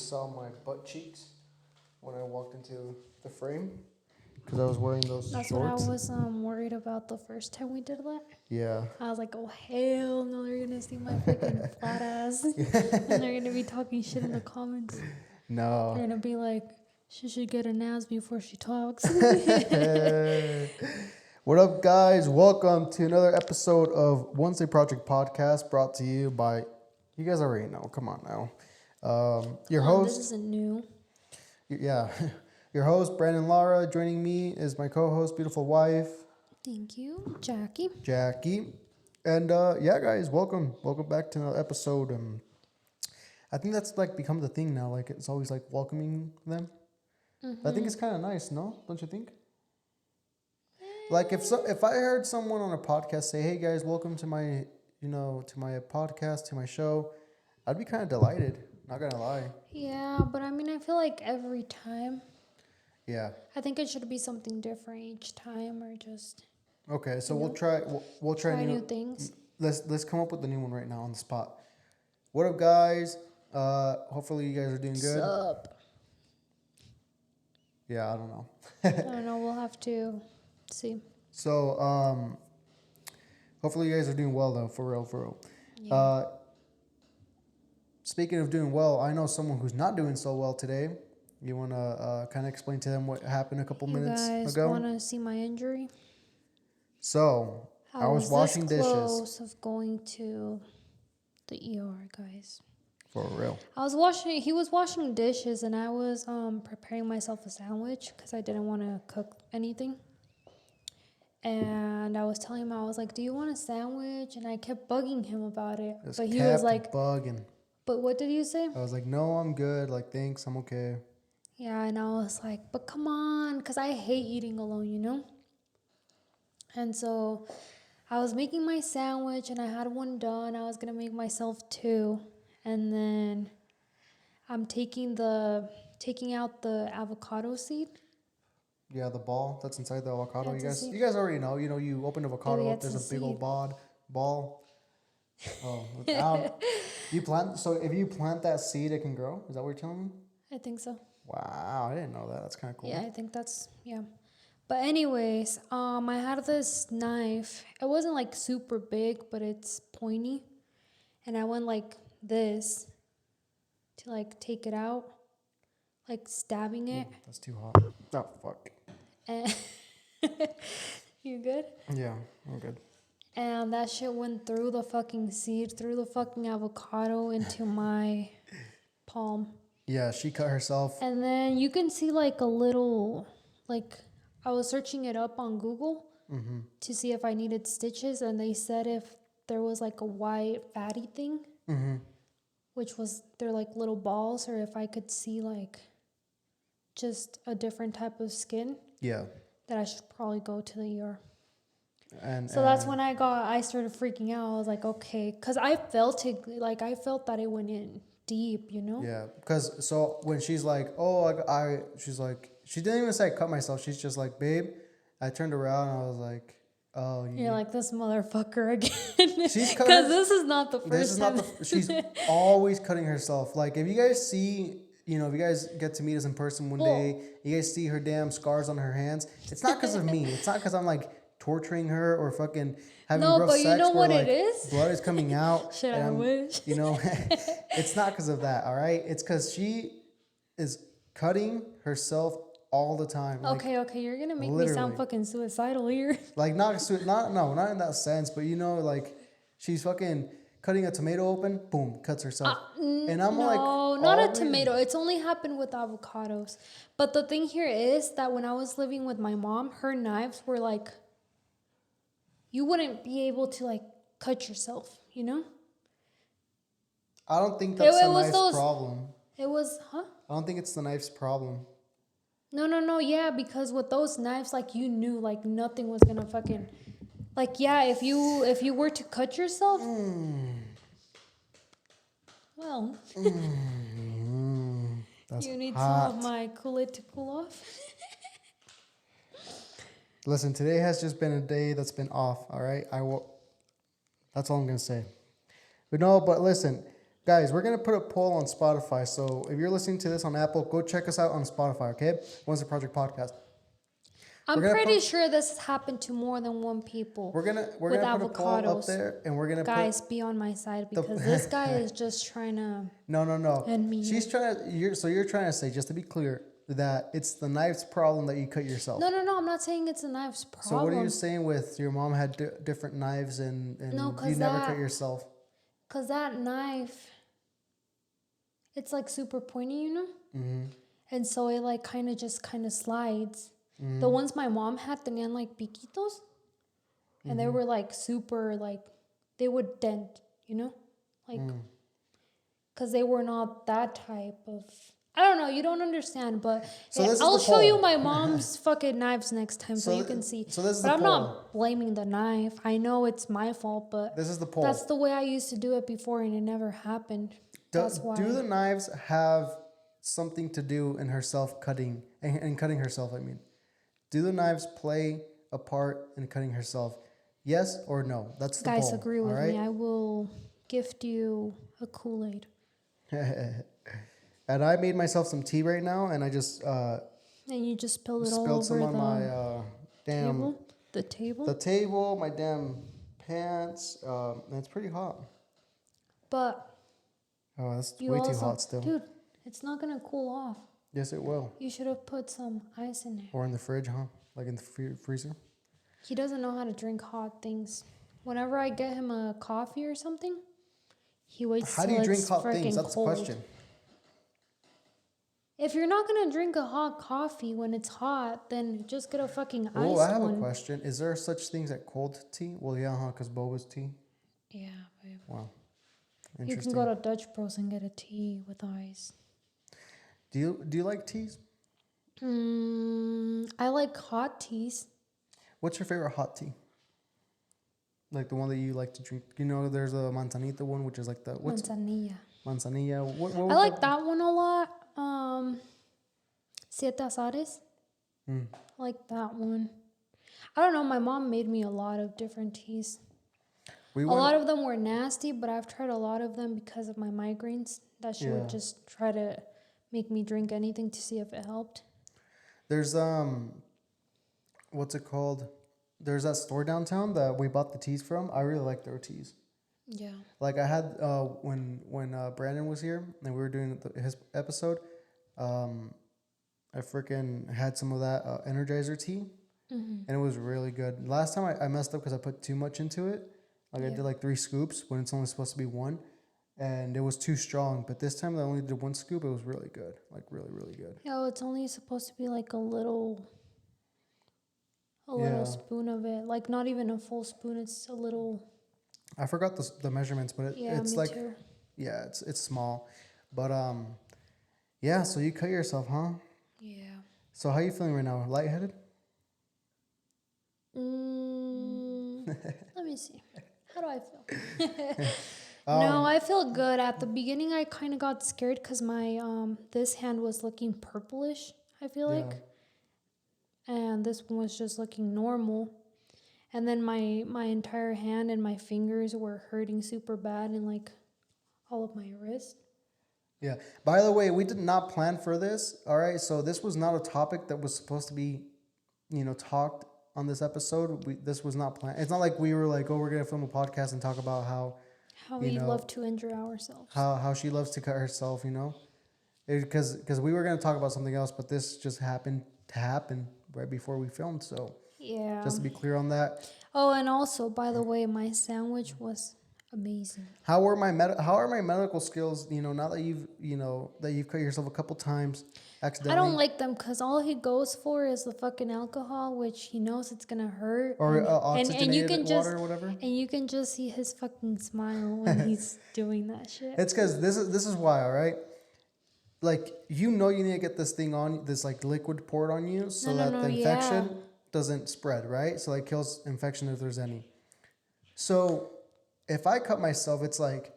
saw my butt cheeks when I walked into the frame because I was wearing those That's shorts. what I was worried about the first time we did that. Yeah. I was like, oh hell no, they're gonna see my fucking flat ass, and they're gonna be talking shit in the comments. No. They're gonna be like, she should get an ass before she talks. What up, guys? Welcome to another episode of Wednesday Project Podcast, brought to you by. You guys already know. Come on now. Your host. This isn't new. Yeah. Your host, Brandon Lara. Joining me is my co-host, beautiful wife, Thank you, Jackie. Jackie. And yeah, guys, welcome. Welcome back to another episode. I think that's like become the thing now. Like it's always like welcoming them. Mm-hmm. I think it's kind of nice, no? Don't you think? Like if I heard someone on a podcast say, "Hey guys, welcome to my to my podcast, to my show," I'd be kind of delighted. Not gonna lie. Yeah, but I mean, I feel like every time. Yeah. I think it should be something different each time, or just. Okay, so we'll try. We'll try new things. Let's come up with a new one right now on the spot. What up, guys? Hopefully you guys are doing good. Sup? Yeah, I don't know. I don't know. We'll have to see. So hopefully you guys are doing well though. For real. Yeah. Speaking of doing well, I know someone who's not doing so well today. You want to kind of explain to them what happened a couple minutes ago? You guys want to see my injury? So, I was washing this dishes. Close of going to the ER, guys. For real. He was washing dishes, and I was preparing myself a sandwich because I didn't want to cook anything. And I was telling him, I was like, "Do you want a sandwich?" And I kept bugging him about it. But he was like, bugging. "But what did you say?" I was like, "No, I'm good. Like, thanks, I'm okay." Yeah, and I was like, "But come on," because I hate eating alone, And so I was making my sandwich, and I had one done. I was gonna make myself two, and then I'm taking out the avocado seed. Yeah, the ball that's inside the avocado. That's You guys already know. You open avocado up. There's a big old ball. Oh, you plant. So if you plant that seed, it can grow. Is that what you're telling me? I think so. Wow, I didn't know that. That's kind of cool. Yeah, I think yeah. But anyways, I had this knife. It wasn't like super big, but it's pointy. And I went like this to like take it out, like stabbing it. Ooh, that's too hot. Oh, fuck. And you good? Yeah, I'm good. And that shit went through the fucking seed, through the fucking avocado into my palm. Yeah, she cut herself. And then you can see like a little, like, I was searching it up on Google to see if I needed stitches, and they said if there was like a white fatty thing, which was, they're like little balls, or if I could see like just a different type of skin, that I should probably go to the ER. So that's when I started freaking out. I was like, okay, because I felt it, like I felt that it went in deep, Yeah, because so when she's like, oh, she's like, she didn't even say I cut myself. She's just like, babe. I turned around and I was like, oh. You're like, this motherfucker again. Because this is not the first time. She's always cutting herself. Like, if you guys see, if you guys get to meet us in person one day, you guys see her damn scars on her hands. It's not because of me. It's not because I'm like torturing her or fucking having rough sex. No, but you know what it is? Blood is coming out. Shit, I wish. It's not because of that, all right? It's because she is cutting herself all the time. Okay, you're gonna make me sound fucking suicidal here. Like not in that sense, but like she's fucking cutting a tomato open, boom, cuts herself. And I'm like, no, not a tomato. It's only happened with avocados. But the thing here is that when I was living with my mom, her knives were like, you wouldn't be able to like cut yourself, I don't think that's the knife's problem. It was, huh? I don't think it's the knife's problem. No, yeah, because with those knives, like, you knew, like, nothing was gonna fucking, like, yeah, if you were to cut yourself, well, you need some of my Kool-Aid to cool off. Listen, today has just been a day that's been off, all right? That's all I'm gonna say. But listen, Guys, we're gonna put a poll on Spotify. So if you're listening to this on Apple, go check us out on Spotify. Okay, Wednesday Project Podcast. I'm pretty sure this has happened to more than one people. We're gonna with put a poll up avocados. there, and we're gonna Guys, be on my side because this guy is just trying to. No. end me. She's trying to. You're trying to say, just to be clear, that it's the knife's problem that you cut yourself. No. I'm not saying it's a knife's problem. So what are you saying with your mom had different knives and you never cut yourself? Cause that knife, it's like super pointy, you know. Mm-hmm. And so it like kind of slides. Mm-hmm. The ones my mom had tenían like piquitos, and they were like super like they would dent, you know, like because they were not that type of. I don't know. You don't understand, but so I'll show you my mom's fucking knives next time so you can see. So this is but the I'm poll. not blaming the knife. I know it's my fault, but this is the poll. that's the way I used to do it before, and it never happened. That's why. Do the knives have something to do in herself cutting and cutting herself? I mean, do the knives play a part in cutting herself? Yes or no? That's the Guys, poll. agree with me. I will gift you a Kool-Aid. And I made myself some tea right now, and I just and you just spilled it all over some on my damn table. The table. the table, my damn pants. And it's pretty hot. But that's way too hot still. Dude, it's not gonna cool off. Yes, it will. You should have put some ice in it. Or in the fridge, huh? Like in the freezer. He doesn't know how to drink hot things. Whenever I get him a coffee or something, he waits How do you drink hot things? That's the question. If you're not gonna drink a hot coffee when it's hot, then just get a fucking iced one. Oh, I have a question. Is there such things as cold tea? Well, yeah, huh? Because boba's tea. Yeah, babe. Wow. You can go to Dutch Bros and get a tea with ice. Do you like teas? I like hot teas. What's your favorite hot tea? Like the one that you like to drink. You know, there's a manzanita one, which is like the Manzanilla. Manzanilla. What I like that one a lot. Siete Azares. I like that one. I don't know. My mom made me a lot of different teas. A lot of them were nasty, but I've tried a lot of them because of my migraines. That she would just try to make me drink anything to see if it helped. There's what's it called? There's that store downtown that we bought the teas from. I really like their teas. Yeah. Like I had when Brandon was here and we were doing his episode, I freaking had some of that Energizer tea, and it was really good. Last time I messed up because I put too much into it. Like I did like 3 scoops when it's only supposed to be 1, and it was too strong. But this time I only did 1 scoop. It was really good, like really really good. Yeah, it's only supposed to be like a little spoon of it, like not even a full spoon. It's a little. I forgot the measurements, but it's like too. Yeah, it's small, but yeah. So you cut yourself, huh? Yeah. So how you feeling right now? Lightheaded? Let me see. How do I feel? No, I feel good. At the beginning, I kind of got scared because my this hand was looking purplish. I feel like, and this one was just looking normal. And then my entire hand and my fingers were hurting super bad, and like all of my wrist. Yeah. By the way, we did not plan for this. All right. So this was not a topic that was supposed to be, talked on this episode. This was not planned. It's not like we were like, oh, we're gonna film a podcast and talk about how we love to injure ourselves. How she loves to cut herself. Because we were gonna talk about something else, but this just happened to happen right before we filmed. So yeah. Just to be clear on that. Oh, and also, by the way, my sandwich was amazing. How are my medical skills? Now that you've cut yourself a couple times accidentally. I don't like them because all he goes for is the fucking alcohol, which he knows it's gonna hurt. Or oxygenated and you can water or whatever. And you can just see his fucking smile when he's doing that shit. It's because this is why, all right. Like you need to get this thing on this like liquid poured on you so that the infection doesn't spread, right? So it kills infection if there's any. So if I cut myself, it's like,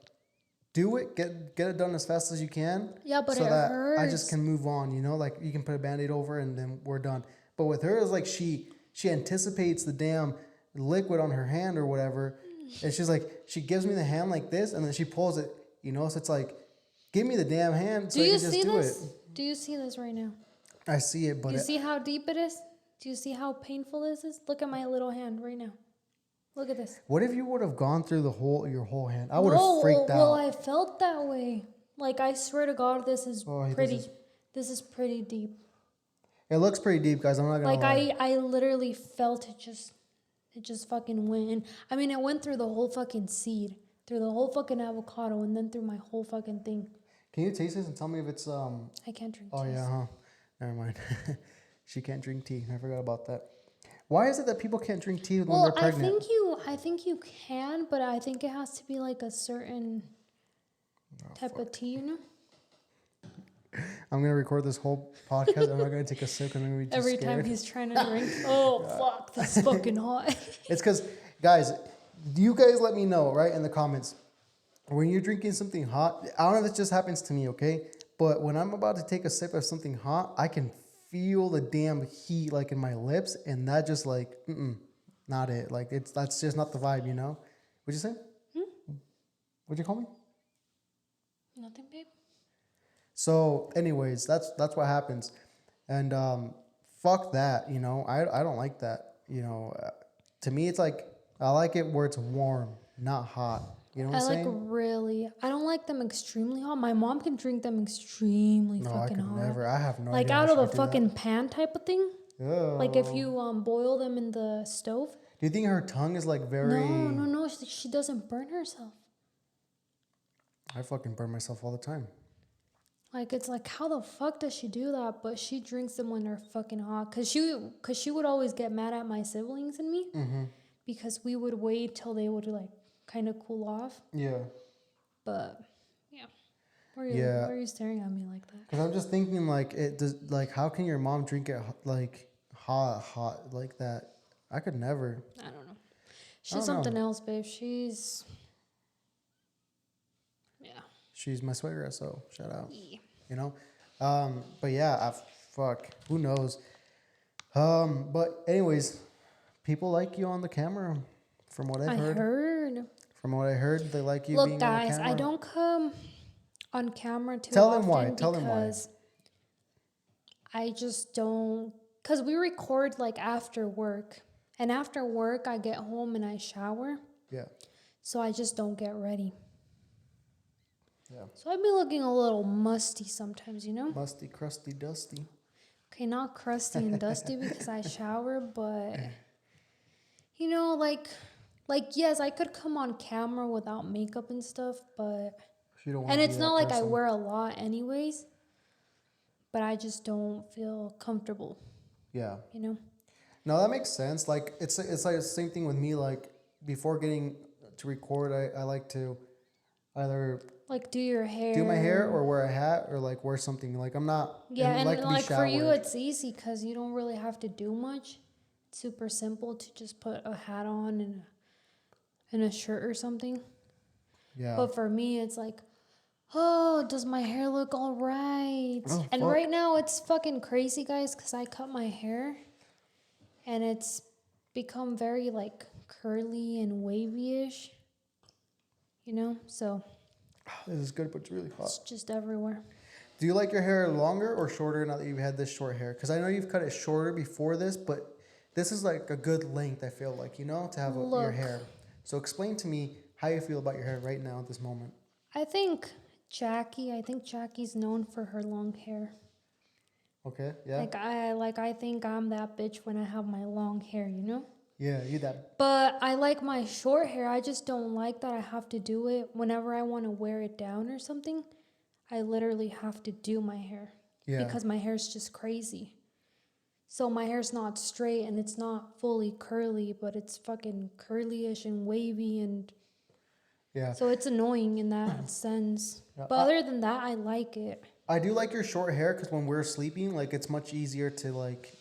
do it, get it done as fast as you can. Yeah, but so it that hurts. I just can move on, like you can put a Band-Aid over and then we're done. But with her, it's like she anticipates the damn liquid on her hand or whatever. And she's like, she gives me the hand like this and then she pulls it You know, so it's like, give me the damn hand so Do I you can just see do this? it. Do you see this right now? I see it, but Do you see how deep it is? Do you see how painful this is? Look at my little hand right now. Look at this. what if you would have gone through your whole hand? I would have freaked Well, out. I felt that way. Like, I swear to God, this is Oh, he does pretty. this. This is pretty deep. It looks pretty deep, guys. I'm not gonna Like, lie. I literally felt it just fucking went. And I mean, it went through the whole fucking seed, through the whole fucking avocado, and then through my whole fucking thing. Can you taste this and tell me if it's I can't drink Oh tea. yeah, huh? Never mind. She can't drink tea. I forgot about that. Why is it that people can't drink tea when Well, they're pregnant? I think you can, but I think it has to be like a certain type of tea, you know? I'm gonna record this whole podcast. I'm not gonna take a sip because I'm gonna be too Every scared. time he's trying to drink. Oh fuck, that's fucking hot. It's because, guys, you guys let me know right in the comments when you're drinking something hot. I don't know if this just happens to me, okay? But when I'm about to take a sip of something hot, I can feel the damn heat like in my lips, and that just like, not it. Like that's just not the vibe, you know? What'd you say? What'd you call me? Nothing, babe. So, anyways, that's what happens, and fuck that, you know. I don't like that, you know. To me, it's like I like it where it's warm, not hot. You know what I'm saying? I don't like them extremely hot. My mom can drink them extremely No, I fucking could hot. never. I have no Like idea. out how of she the could do that. fucking pan type of thing. Like if Oh. you boil them in the stove. Do you think her tongue is like very? No. She doesn't burn herself. I fucking burn myself all the time. Like it's like how the fuck does she do that? But she drinks them when they're fucking hot. Cause she would always get mad at my siblings and me because we would wait till they would like kind of cool off. Yeah. But yeah, why are you staring at me like that? Because I'm just thinking like it does. Like how can your mom drink it like hot like that? I could never. I don't know. She's something else, babe. She's She's my suegra, so shout out. Yeah. You know, but yeah, fuck. Who knows? But anyways, people like you on the camera, from what I've heard. From what I heard, they like you. Look, being guys, on the camera. I don't come on camera too Tell often. them why. Tell them why. Because I just don't. Because we record like after work, and after work I get home and I shower. Yeah. So I just don't get ready. Yeah. So I'd be looking a little musty sometimes, you know? Musty, crusty, dusty. Okay, not crusty and dusty because I shower, but you know, like yes, I could come on camera without makeup and stuff, but You don't and it's not like I wear a lot anyways, but I just don't feel comfortable. Yeah. You know? No, that makes sense. Like it's like the same thing with me. Like before getting to record, I like to either Like do your hair. do my hair or wear a hat or like wear something. Like I'm not. Yeah, and like, to be like for you showered. it's easy because you don't really have to do much. It's super simple to just put a hat on and a shirt or something. Yeah. But for me it's like, oh, does my hair look all right? Oh, and fuck. right now it's fucking crazy, guys, because I cut my hair and it's become very like curly and wavy-ish. You know, so This is good, but it's really hot. it's just everywhere. Do you like your hair longer or shorter now that you've had this short hair? Because I know you've cut it shorter before this, but this is like a good length, I feel like, you know, to have your hair. So explain to me how you feel about your hair right now at this moment. I think Jackie's known for her long hair. Okay, yeah? I think I'm that bitch when I have my long hair, you know? Yeah, you that. But I like my short hair. I just don't like that I have to do it whenever I want to wear it down or something. I literally have to do my hair. Yeah. Because my hair's just crazy. So my hair's not straight and it's not fully curly, but it's fucking curly-ish and wavy and Yeah. so it's annoying in that sense. Yeah, But other than that, I like it. I do like your short hair because when we're sleeping, like it's much easier to like,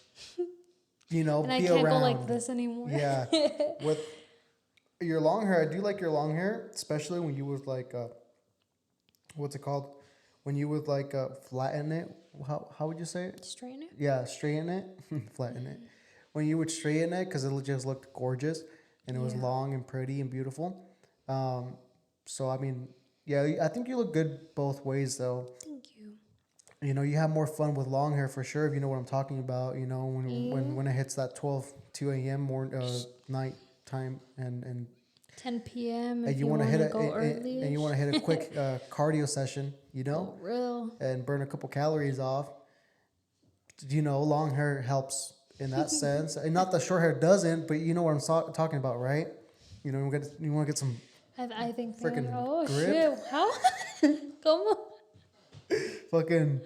you know, And be I can't around. go like this anymore. Yeah. With your long hair, I do like your long hair, especially when you would like, what's it called? When you would like flatten it. How would you say it? Straighten it? Yeah, straighten it, flatten it. When you would straighten it, because it just looked gorgeous and it was long and pretty and beautiful. So I mean, Yeah, I think you look good both ways though. Thank you. You know, you have more fun with long hair for sure if you know what I'm talking about. You know, Yeah. when it hits that 2 a.m. Night time and 10 p.m. and if you you want to want hit to go and you early. want to hit a quick cardio session, you know, For real. and burn a couple calories off. You know, long hair helps in that sense, and not that short hair doesn't, but you know what I'm talking about, right? You know, you want to get some I think that. freaking Oh grip, shit! How? Come on. fucking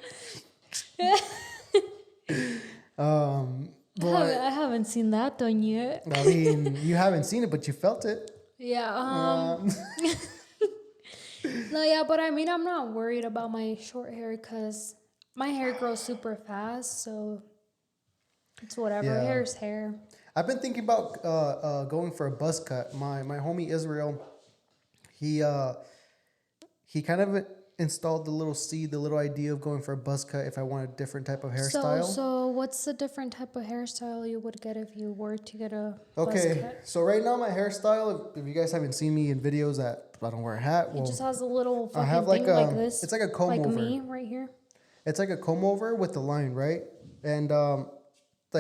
I but haven't seen that done yet. I mean, you haven't seen it, but you felt it. Yeah. Um, No. Yeah. But I mean, I'm not worried about my short hair because my hair grows super fast. So it's whatever. yeah, Hair's hair. I've been thinking about going for a buzz cut. My homie Israel, he uh, he kind of installed the little seed, the little idea of going for a buzz cut if I want a different type of hairstyle. So what's the different type of hairstyle you would get if you were to get a buzz Okay, cut? so right now my hairstyle, if you guys haven't seen me in videos that I don't wear a hat, It just well, has a little I fucking have like thing like this. it's like a comb like over. me right here. It's like a comb over with the line, right? And the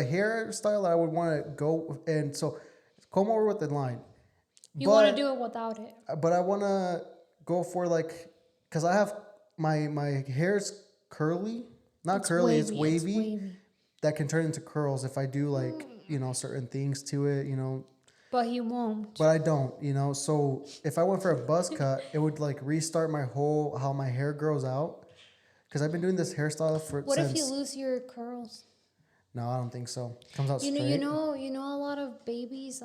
hairstyle that I would want to go, and so comb over with the line. You want to do it without it. But I want to go for like, cause I have my hair's curly, not It's curly, it's wavy. It's wavy. wavy. That can turn into curls if I do like you know certain things to it, you know. But you won't. But I don't, you know. So if I went for a buzz cut, it would like restart my whole how my hair grows out. Cause I've been doing this hairstyle for What since. if you lose your curls? No, I don't think so. Comes out You know, straight. you know, a lot of babies,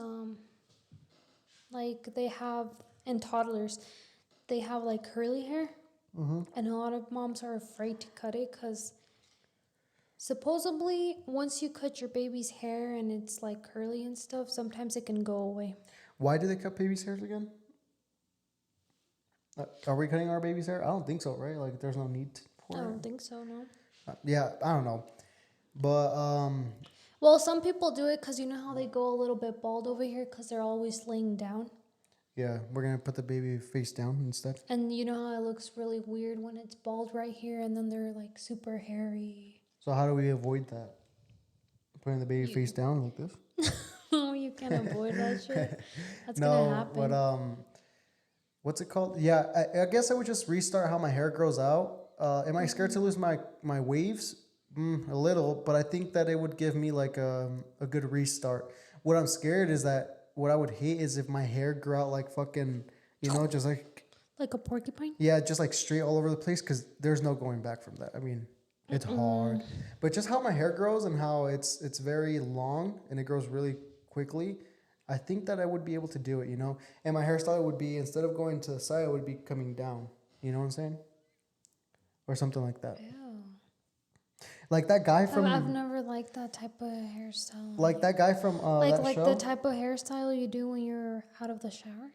like they have, and toddlers, they have like curly hair, and a lot of moms are afraid to cut it because supposedly once you cut your baby's hair and it's like curly and stuff, sometimes it can go away. Why do they cut babies' hairs again? Are we cutting our baby's hair? I don't think so, right? Like, there's no need I for it. don't think so, no. Yeah, I don't know, but Well, some people do it because you know how they go a little bit bald over here because they're always laying down. yeah, we're gonna put the baby face down instead. And you know how it looks really weird when it's bald right here and then they're like super hairy. So how do we avoid that? Putting the baby face down like this? Oh, you can't avoid that shit. That's No, gonna happen. but what's it called? Yeah, I guess I would just restart how my hair grows out. Am I scared to lose my waves? A little, but I think that it would give me like a good restart. What I'm scared is that what I would hate is if my hair grew out like fucking, you know, just like, Like a porcupine? yeah, just like straight all over the place because there's no going back from that. I mean, it's hard, but just how my hair grows and how it's very long and it grows really quickly. I think that I would be able to do it, you know. And my hairstyle would be instead of going to the side, it would be coming down. You know what I'm saying? Or something like that. Ew. Like that guy from I've never liked that type of hairstyle. like that guy from that like show. the type of hairstyle you do when you're out of the shower.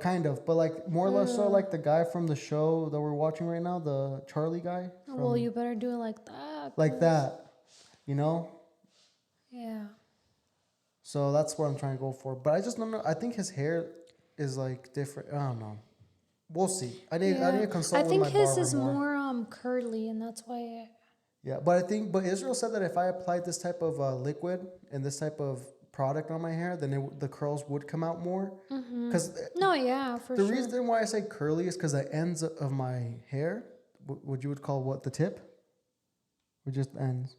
Kind of, but like more or less so like the guy from the show that we're watching right now, the Charlie guy. Well, you better do it like that. Like 'cause- that, you know. Yeah. So that's what I'm trying to go for. But I just don't know. I think his hair is like different. I don't know. We'll see. I need to consult I with think my his barber is more. more curly, and that's why. Yeah, but Israel said that if I applied this type of liquid and this type of product on my hair, then the curls would come out more. Because No, yeah, for the sure. reason why I say curly is because the ends of my hair, what you would call what, the tip, or just ends.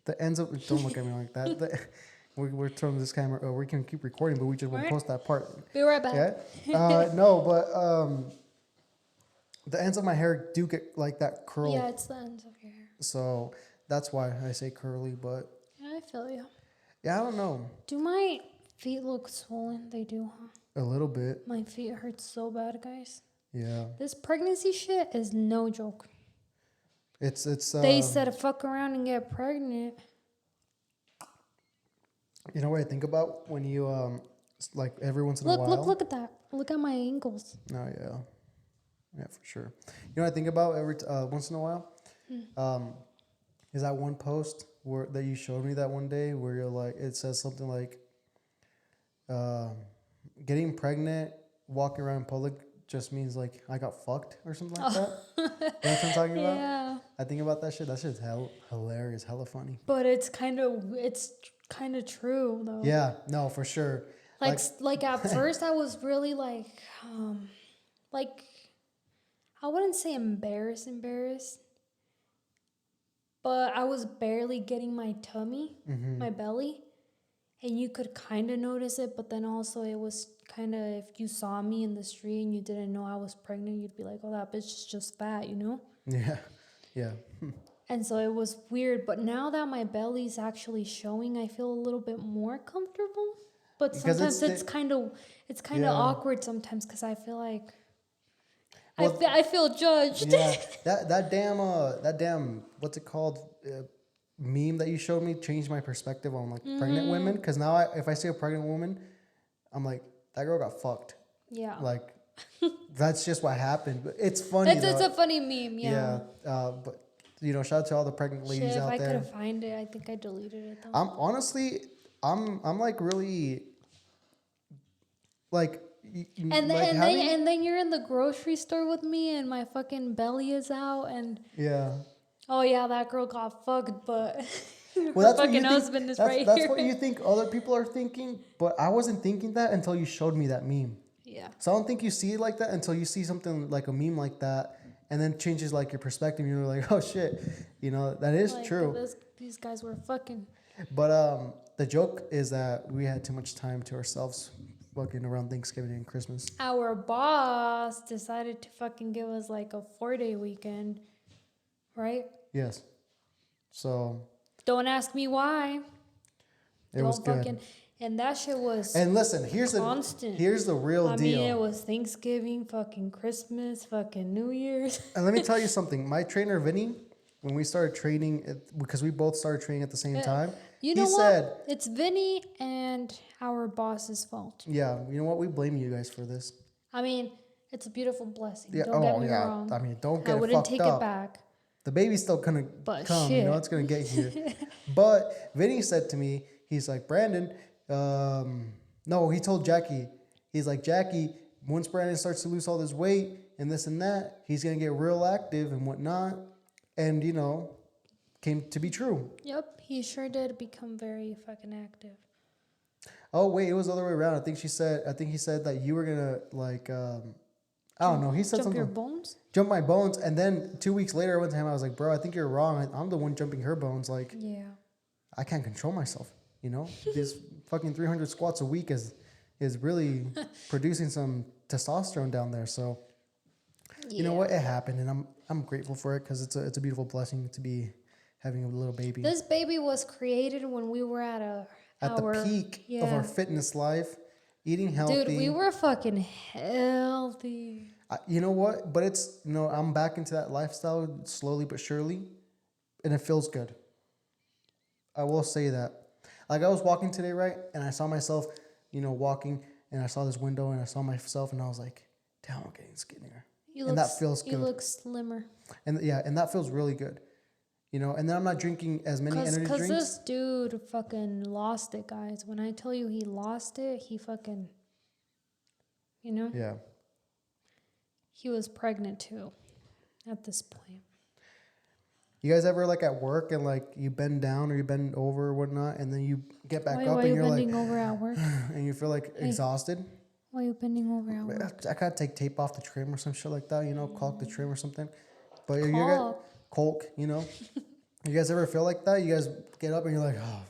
The ends of don't look at me like that. We're throwing this camera. We can keep recording, but we just won't post that part. Be right back. Yeah. No, but the ends of my hair do get like that curl. Yeah, it's the ends of your hair. So that's why I say curly. But Yeah, I feel you. yeah, I don't know. Do my feet look swollen? They do, huh? A little bit. My feet hurt so bad, guys. Yeah. This pregnancy shit is no joke. It's They said fuck around and get pregnant. You know what I think about when you like every once in a while. Look at that. Look at my ankles. Oh yeah, yeah for sure. You know what I think about every once in a while. Is that one post that you showed me that one day where you're like it says something like getting pregnant, walking around in public just means like I got fucked or something like that. You know what I'm talking about? Yeah. I think about that shit. That shit's hilarious, hella funny. But it's kind of true though. Yeah, no, for sure. Like at first I was really like I wouldn't say embarrassed, but I was barely getting my tummy, my belly, and you could kind of notice it, but then also it was kind of, if you saw me in the street and you didn't know I was pregnant, you'd be like, oh, that bitch is just fat, you know? Yeah, yeah. And so it was weird, but now that my belly's actually showing, I feel a little bit more comfortable. But Because sometimes it's kind of yeah. awkward sometimes because I feel like Well, I feel judged. yeah, that damn what's it called, meme that you showed me changed my perspective on like pregnant women. Because now if I see a pregnant woman, I'm like, that girl got fucked. Yeah. Like that's just what happened. But it's funny. It's a funny meme. Yeah. Yeah. But you know, shout out to all the pregnant ladies Shit, if out I there. could find it, I think I deleted it though. I'm honestly, I'm like really, like. And then you're in the grocery store with me, and my fucking belly is out, and Yeah. oh yeah, that girl got fucked, but Well, her fucking husband is right that's here. what you think other people are thinking, but I wasn't thinking that until you showed me that meme. Yeah. So I don't think you see it like that until you see something like a meme like that, and then changes like your perspective. You're like, oh shit, you know that is Like, true. These guys were fucking. But the joke is that we had too much time to ourselves, fucking around Thanksgiving and Christmas. Our boss decided to fucking give us like a 4-day weekend, right? Yes. So Don't ask me why. it was good. And that shit was And listen, here's constant. Here's the real deal. I mean, it was Thanksgiving, fucking Christmas, fucking New Year's. And let me tell you something. My trainer, Vinny, when we started training, because we both started training at the same time, You know he what? said, It's Vinny and our boss's fault. yeah, you know what? We blame you guys for this. I mean, it's a beautiful blessing. Yeah. Don't get me wrong. I mean, don't get I it wouldn't fucked take up. it back. The baby's still gonna But come. You know, shit. it's gonna get here. But Vinny said to me, he's like, Brandon, no, he told Jackie, he's like, Jackie, once Brandon starts to lose all this weight and this and that, he's gonna get real active and whatnot. And you know, came to be true. Yep, he sure did become very fucking active. Oh wait, it was the other way around. I think he said that you were gonna like, I don't know. He said Jump something. your bones? Jump my bones, and then 2 weeks later, I went to him. I was like, bro, I think you're wrong. I'm the one jumping her bones. Like, Yeah. I can't control myself. You know, this fucking 300 squats a week is really producing some testosterone down there. So, you know what? It happened, and I'm grateful for it because it's a beautiful blessing to be having a little baby. This baby was created when we were at the peak of our fitness life, eating healthy. Dude, we were fucking healthy. You know what? But it's, you know, I'm back into that lifestyle slowly but surely, and it feels good. I will say that. Like I was walking today, right? And I saw myself, you know, walking, and I saw this window, and I saw myself, and I was like, damn, I'm getting skinnier. That feels good. You look slimmer. And yeah, and that feels really good. You know, and then I'm not drinking as many energy drinks. Because this dude fucking lost it, guys. When I tell you he lost it, he fucking, you know? Yeah. He was pregnant too at this point. You guys ever like at work and like you bend down or you bend over or whatnot, and then you get back up and you're like, bending over at work? and you feel like exhausted? Why are you bending over at work? I gotta take tape off the trim or some shit like that, you know, caulk the trim or something. But you caulk, you know. You guys ever feel like that? You guys get up and you're like, oh.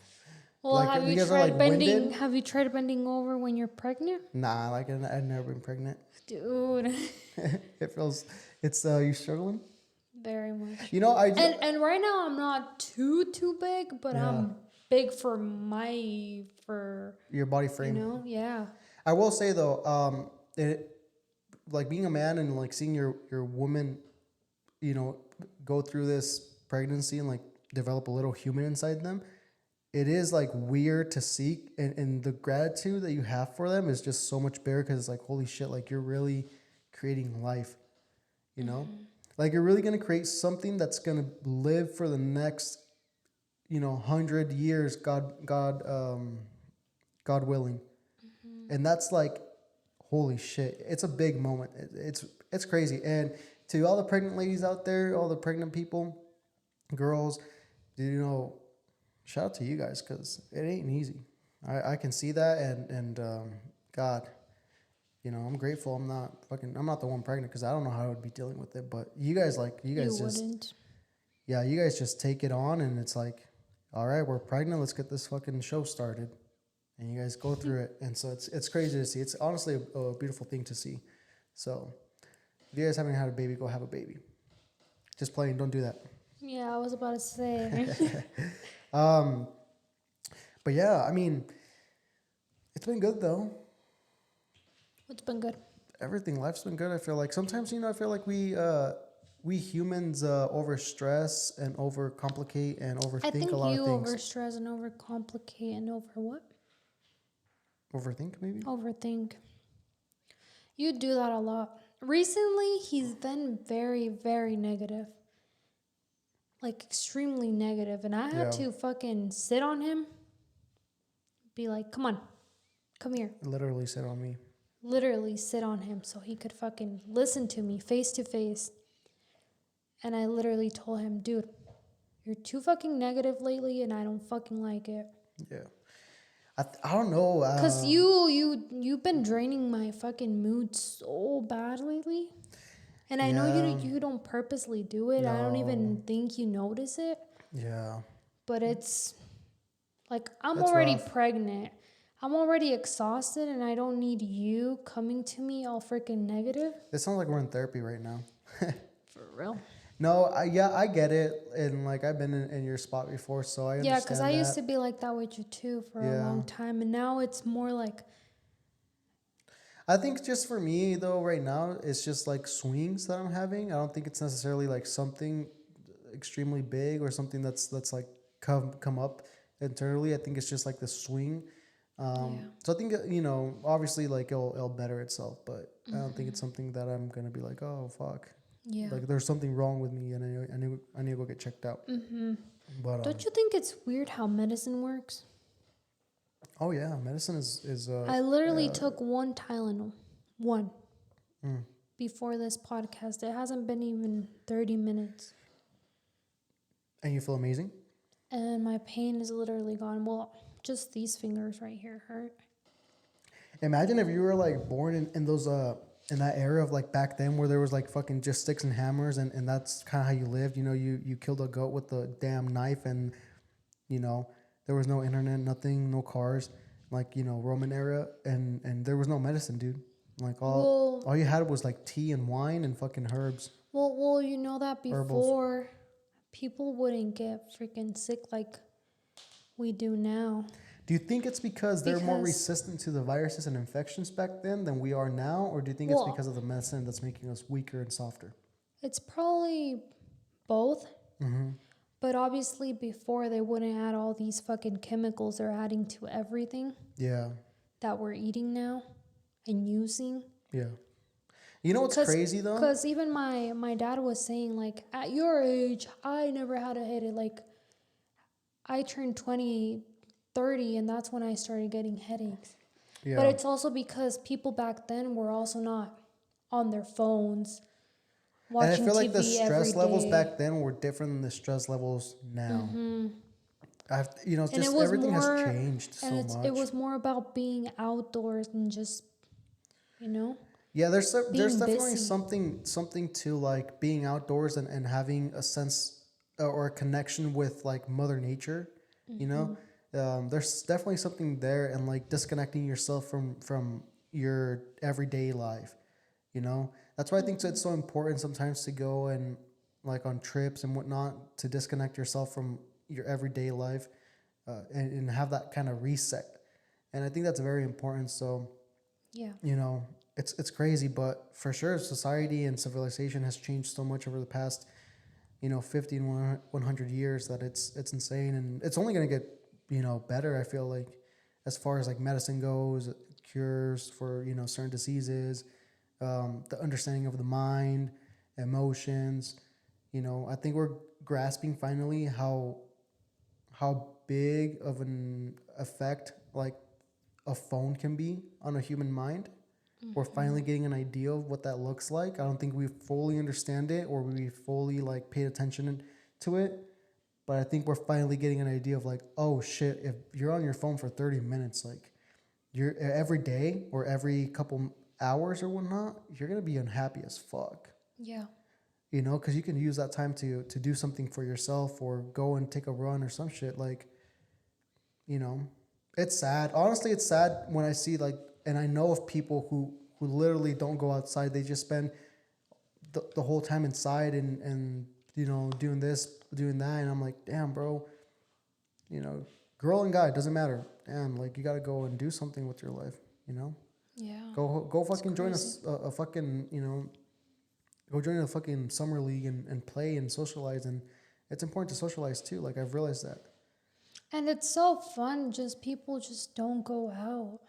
Well, like, have you tried bending? Have you tried bending over when you're pregnant? Nah, like I've never been pregnant. Dude. It feels. It's you struggling? Very much. You know, and right now I'm not too big, but I'm big for your body frame. You know, yeah. I will say though, like being a man and like seeing your woman, you know, go through this pregnancy and like develop a little human inside them, it is like weird to see, and the gratitude that you have for them is just so much bigger because it's like, holy shit, like you're really creating life, you know? Like you're really going to create something that's going to live for the next, you know, 100 years, God willing. And that's like, holy shit, it's a big moment. It's crazy. And to all the pregnant ladies out there, all the pregnant people, girls, you know, shout out to you guys because it ain't easy. I can see that, and God, you know, I'm grateful. I'm not the one pregnant because I don't know how I would be dealing with it. But you guys, you guys You just, wouldn't. yeah, you guys just take it on, and it's like, all right, we're pregnant. Let's get this fucking show started, and you guys go through it. And so it's crazy to see. It's honestly a beautiful thing to see. So if you guys haven't had a baby, go have a baby. Just playing, don't do that. Yeah, I was about to say. But yeah, I mean, it's been good though. It's been good. Everything, life's been good. I feel like sometimes, I feel like we humans over stress and over complicate and I overthink think a lot you of things. overstress and overcomplicate and over what? Overthink maybe. Overthink. You do that a lot. Recently, he's been very, very negative. Like, extremely negative. And I had Yeah, to fucking sit on him. Be like, come on. Come here. it literally said on me. Literally sit on him so he could fucking listen to me face to face. And I literally told him, dude, you're too fucking negative lately and I don't fucking like it. Yeah, I don't know. Cause you've been draining my fucking mood so bad lately. And I know Yeah, you don't purposely do it. I don't no, even think you notice it. yeah, But it's like I'm that's already rough. pregnant. I'm already exhausted and I don't need you coming to me all freaking negative. It sounds like we're in therapy right now. For real. No, I get it, and like I've been in your spot before, so I Yeah, because understand I used to that. be like that with you too for a Yeah. long time. And now it's more like, I think just for me though, right now, it's just like swings that I'm having. I don't think it's necessarily like something extremely big or something that's like come up internally. I think it's just like the swing. yeah. So I think obviously like it'll better itself, but I don't think it's something that I'm gonna be like, oh fuck, Yeah. like there's something wrong with me, and I need to go get checked out. But Don't you think it's weird how medicine works? oh yeah, medicine is I literally took one Tylenol. One. mm. Before this podcast. It hasn't been even 30 minutes. And you feel amazing. And my pain is literally gone. Well, just these fingers right here hurt. Imagine if you were like born in those in that era of like back then where there was like fucking just sticks and hammers and that's kind of how you lived. You killed a goat with a damn knife and you know there was no internet, nothing, no cars, like Roman era and there was no medicine, dude. Like all you had was like tea and wine and fucking herbs, Well, you know that herbals. before people wouldn't get freaking sick like we do now. Do you think it's because they're more Because, resistant to the viruses and infections back then than we are now, or do you think it's well, because of the medicine that's making us weaker and softer? it's probably both. Mm-hmm. But obviously, before they wouldn't add all these fucking chemicals they're adding to everything Yeah. that we're eating now and using. Yeah. You know what's crazy though? Because even my dad was saying, like, at your age, I never had a headache. Like, I turned 20, 30, and that's when I started getting headaches. Yeah. But it's also because people back then were also not on their phones, And I watching feel like the TV stress every levels day. back then were different than the stress levels now. And Just it was everything has more, changed so and much. it was more about being outdoors and just, Yeah, there's being definitely busy. something to like being outdoors and having a sense or a connection with like Mother Nature. You know, there's definitely something there, and like disconnecting yourself from your everyday life. That's why I think it's so important sometimes to go and like on trips and whatnot to disconnect yourself from your everyday life and have that kind of reset. And I think that's very important. So Yeah. it's crazy, but for sure, society and civilization has changed so much over the past 50 and 100 years that it's insane, and it's only gonna get better. I feel like as far as like medicine goes, cures for certain diseases, the understanding of the mind, emotions. I think we're grasping finally how big of an effect like a phone can be on a human mind. We're finally getting an idea of what that looks like. I don't think we fully understand it or we fully like paid attention to it. But I think we're finally getting an idea of like, oh shit, if you're on your phone for 30 minutes, like you're every day or every couple hours or whatnot, you're gonna be unhappy as fuck. Yeah. You know, because you can use that time to do something for yourself or go and take a run or some shit. Like, you know, it's sad. Honestly, it's sad when I see like, and I know of people who literally don't go outside. They just spend the whole time inside and you know doing this, doing that, and I'm like, damn, bro. You know, girl and guy doesn't matter. Damn, like you gotta go and do something with your life. You know, Yeah. go fucking join crazy. a fucking go join a fucking summer league and play and socialize. And it's important to socialize too. Like I've realized that. And it's so fun, just people just don't go out.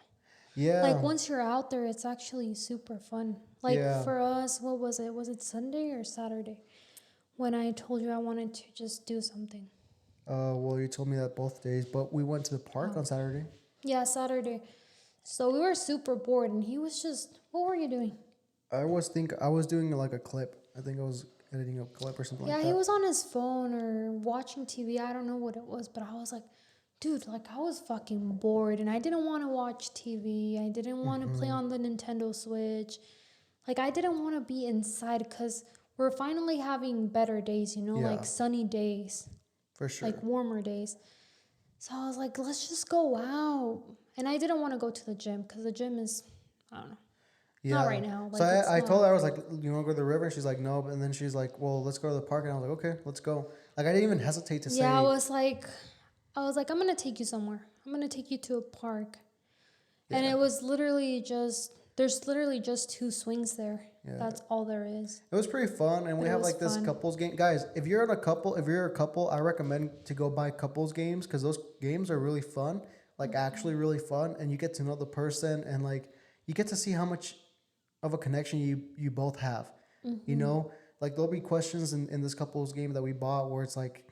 Like Yeah, once you're out there, it's actually super fun. Like yeah. for us, what was it? Was it Sunday or Saturday? When I told you I wanted to just do something. Well, you told me that both days, but we went to the park Oh. on Saturday. Yeah, Saturday. So we were super bored and he was just, what were you doing? I was doing like a clip. I think I was editing a clip or something Yeah, like he that. was on his phone or watching TV. I don't know what it was, but I was like, dude, like I was fucking bored and I didn't want to watch TV. I didn't want to play on the Nintendo Switch. Like I didn't want to be inside because we're finally having better days, you know, Yeah, like sunny days, for sure. like warmer days. So I was like, let's just go out. And I didn't want to go to the gym because the gym is, I don't know, Yeah. not right now. So Like it's I told not. her, I was like, you want to go to the river? And she's like, no. And then she's like, well, let's go to the park. And I was like, okay, let's go. Like I didn't even hesitate to Yeah, say, I was like, I'm gonna take you somewhere. I'm gonna take you to a park. And yeah, it was literally just there's literally just two swings there. yeah. That's all there is. It was pretty fun, and But we it have was like this fun. couples game. Guys, if you're a couple, I recommend to go buy couples games because those games are really fun, like actually really fun, and you get to know the person, and like you get to see how much of a connection you both have. You know, like there'll be questions in this couples game that we bought where it's like,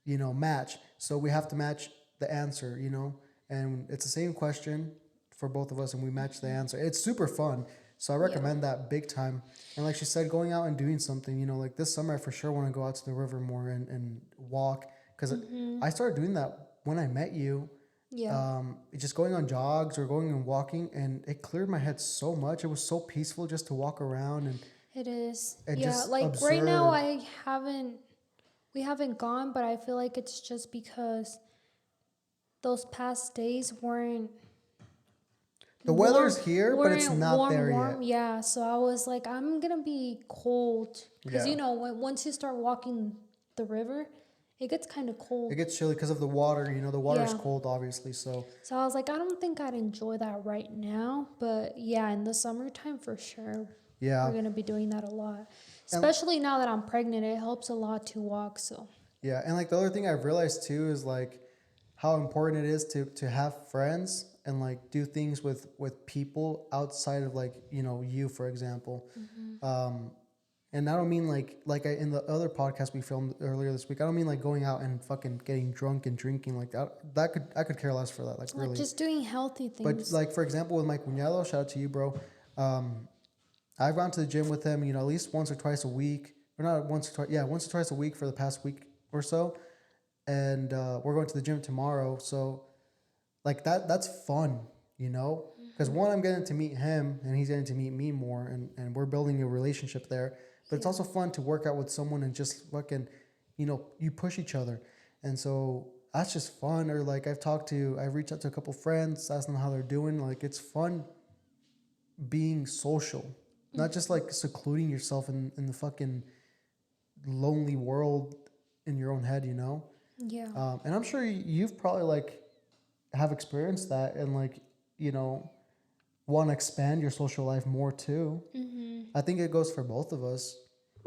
you know, match. So we have to match the answer, you know, and it's the same question for both of us, and we match the answer. It's super fun. So I Yeah. recommend that big time. And like she said, going out and doing something, you know, like this summer, I for sure want to go out to the river more and walk because I started doing that when I met you. Yeah. Just going on jogs or going and walking, and it cleared my head so much. It was so peaceful just to walk around It is. and Yeah, just like right now observe. we haven't gone, but I feel like it's just because those past days The warm weather's here, but it's weren't not there yet. warm. Yeah, so I was like, I'm gonna be cold because Yeah. you know once you start walking the river, it gets kind of It cold. gets chilly because of the water. You know, the water's Yeah. cold, obviously. So So I was like, I don't think I'd enjoy that right now, but yeah, in the summertime for sure, yeah, we're gonna be doing that a lot. and Especially now that I'm pregnant, it helps a lot to walk. So yeah, and like the other thing I've realized too is like how important it is to have friends and like do things with people outside of like you for example. And I don't mean like in the other podcast we filmed earlier this week. I don't mean like going out and fucking getting drunk and drinking like that. I could care less for that. Like like really. just doing healthy But things. like for example with my cuñado, shout out to you, bro. Um, I've gone to the gym with him, at least once or twice a week, or not once or twice, yeah, once or twice a week for the past week or so. And we're going to the gym tomorrow, so like that's fun, because one, I'm getting to meet him, and he's getting to meet me more, and we're building a relationship there. But it's Yeah. also fun to work out with someone and just fucking, you push each other, and so that's just fun. Or like I've reached out to a couple friends, asked them how they're doing. Like it's fun being social, not just like secluding yourself in the fucking lonely world in your own head. Yeah. And I'm sure you've probably like have experienced that and like, want to expand your social life more too. I think it goes for both of us.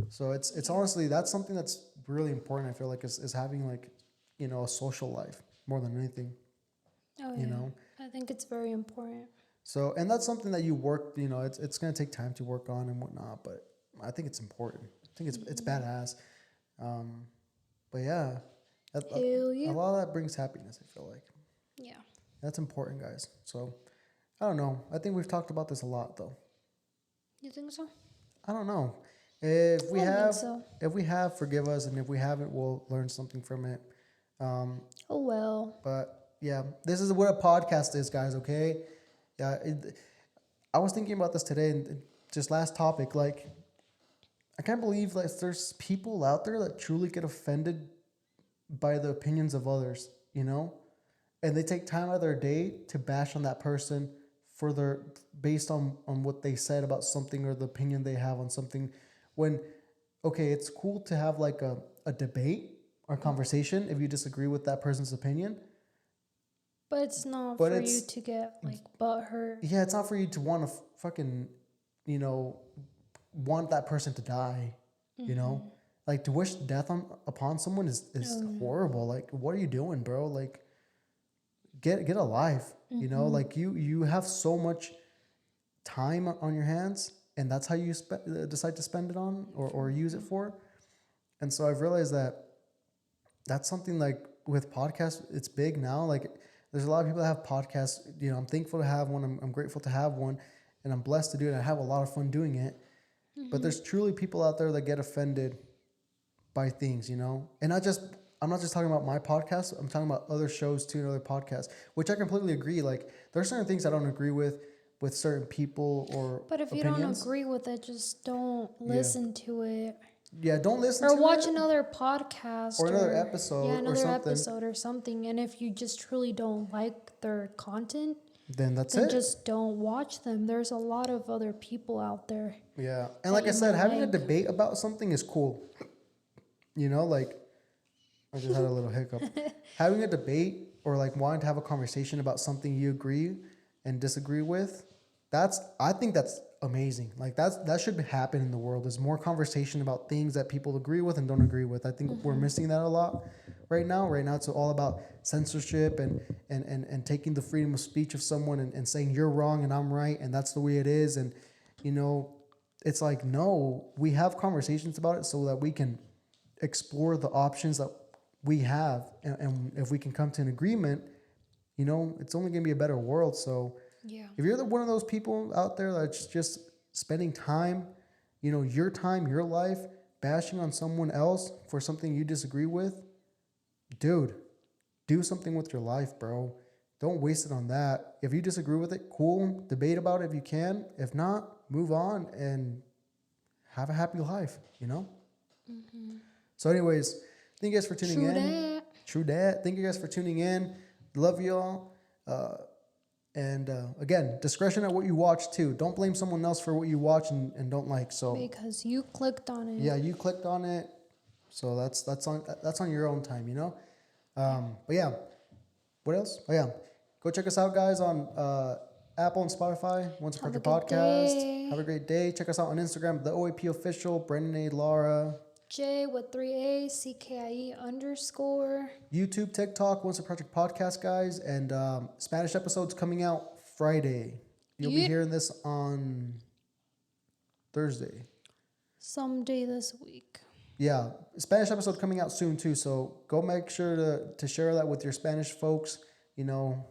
So it's honestly, that's something that's really important. I feel like is having like, a social life more than anything, Oh you yeah. know? I think it's very important. So, and that's something that you work, it's going to take time to work on and whatnot, but I think it's important. I think it's badass. Um, but yeah, Hell a yeah. lot of that brings happiness, I feel like. Yeah. That's important, guys. So, I don't know. I think we've talked about this a lot, though. You think so? I don't know. If we I don't think have, so. if we have, forgive us, and if we haven't, we'll learn something from it. Oh well. But yeah, this is what a podcast is, guys. Okay. Yeah. I was thinking about this today, and just last topic. Like, I can't believe like there's people out there that truly get offended by the opinions of others. You know, and they take time out of their day to bash on that person for their based on what they said about something or the opinion they have on something. When okay, it's cool to have like a debate or conversation if you disagree with that person's opinion. But it's not But for you it's to get like butt hurt. yeah, it's not for you to want to fucking, you know, want that person to die. You know, like to wish death upon someone is horrible. Like, what are you doing, bro? Like, get a life. You know, like you have so much time on your hands, and that's how you decide to spend it on or use it for. And so I've realized that that's something like with podcasts, it's big now. Like there's a lot of people that have podcasts. You know, I'm thankful to have one. I'm grateful to have one, and I'm blessed to do it. I have a lot of fun doing it. But there's truly people out there that get offended by things, you know, and I'm not just talking about my podcast. I'm talking about other shows too and other podcasts, which I completely agree. Like there are certain things I don't agree with certain people or But if you opinions. don't agree with it, just don't Yeah. listen to it. Yeah, don't listen Or to watch it. another podcast Or another episode yeah, or another something. episode or something. And if you just truly don't like their content, Then that's then it. just don't watch them. There's a lot of other people out there. Yeah, and that like I you said, might having a like. debate about something is cool. You know, like I just had a little hiccup. Having a debate or like wanting to have a conversation about something you agree and disagree with, I think that's amazing. Like that should happen in the world. There's more conversation about things that people agree with and don't agree with. I think we're missing that a lot right now. Right now it's all about censorship and taking the freedom of speech of someone and saying you're wrong and I'm right and that's the way it is. And you know, it's like no, we have conversations about it so that we can explore the options that we have, and if we can come to an agreement, you know, it's only going to be a better world. So Yeah. if you're one of those people out there that's just spending time, you know, your time, your life, bashing on someone else for something you disagree with, dude, do something with your life, bro. Don't waste it on that. If you disagree with it, cool, debate about it if you can. If not, move on and have a happy life, you know? So anyways, thank you guys for tuning True in. that. True that. Thank you guys for tuning in. Love y'all. And again, discretion at what you watch too. Don't blame someone else for what you watch and don't like. So Because you clicked on it. yeah, you clicked on it. So that's on your own time, you know. But yeah, what else? Oh yeah, go check us out, guys, on Apple and Spotify. Once a Have a Project good Podcast. day. Have a great day. Check us out on Instagram, the OAP official. Brendan A. Lara. J with 3A, CKIE _ YouTube, TikTok, Once a Project Podcast, guys, and Spanish episodes coming out Friday. You'll be Yeah. hearing this on Thursday. someday this week. Yeah, Spanish episode coming out soon too. So go make sure to share that with your Spanish folks. You know,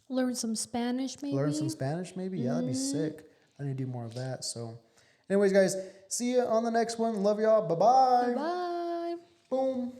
Learn some Spanish, maybe. learn some Spanish maybe. Yeah, that'd be sick. I need to do more of that. So, anyways, guys, see you on the next one. Love y'all. Bye bye. Bye. Boom.